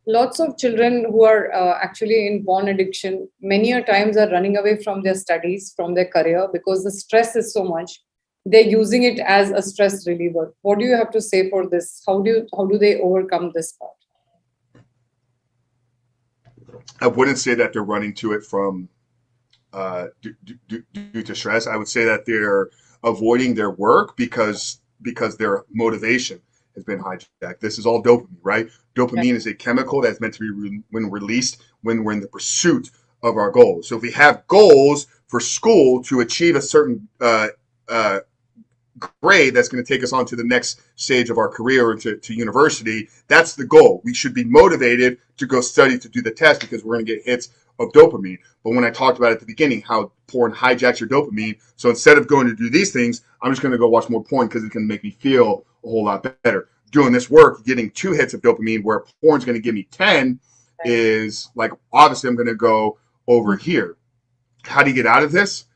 Lots of children who are actually in porn addiction many a times are running away from their studies, from their career, because the stress is so much. They're using it as a stress reliever. What do you have to say for this? How do they overcome this part? I wouldn't say that they're running to it from due to stress. I would say that they're avoiding their work because their motivation has been hijacked. This is all dopamine, right? Yeah. Dopamine is a chemical that's meant to be when released when we're in the pursuit of our goals. So if we have goals for school to achieve a certain uh, grade that's going to take us on to the next stage of our career or to university, that's the goal. We should be motivated to go study to do the test because we're going to get hits of dopamine. But when I talked about at the beginning how porn hijacks your dopamine, so instead of going to do these things, I'm just going to go watch more porn because it's going to make me feel a whole lot better. Doing this work, getting 2 hits of dopamine where porn's going to give me 10 Right. is like, obviously, I'm going to go over here. How do you get out of this?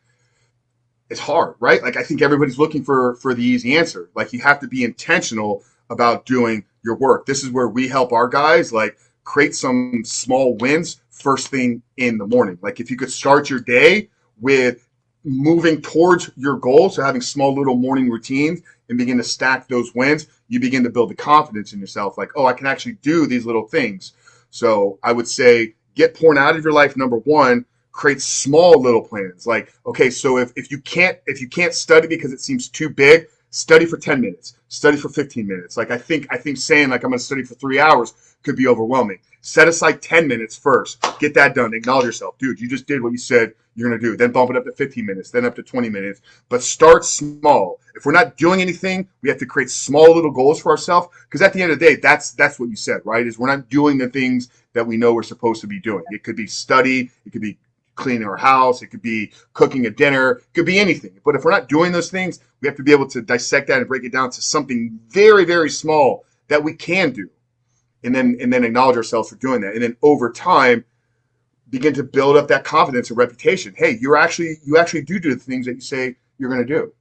It's hard, right? Like I think everybody's looking for the easy answer. Like you have to be intentional about doing your work. This is where we help our guys like create some small wins first thing in the morning. Like if you could start your day with moving towards your goal, so having small little morning routines and begin to stack those wins, you begin to build the confidence in yourself. Like, oh, I can actually do these little things. So I would say get porn out of your life, number one, create small little plans. Like, okay, so if you can't study because it seems too big, study for 10 minutes, study for 15 minutes. Like I think saying like I'm gonna study for 3 hours could be overwhelming. Set aside 10 minutes first. Get that done. Acknowledge yourself. Dude, you just did what you said you're gonna do. Then bump it up to 15 minutes, then up to 20 minutes. But start small. If we're not doing anything, we have to create small little goals for ourselves. Because at the end of the day, that's what you said, right? Is we're not doing the things that we know we're supposed to be doing. It could be study, it could be cleaning our house, it could be cooking a dinner, it could be anything. But if we're not doing those things, we have to be able to dissect that and break it down to something very, very small that we can do. And then acknowledge ourselves for doing that. And then over time, begin to build up that confidence and reputation. Hey, you actually do the things that you say you're going to do.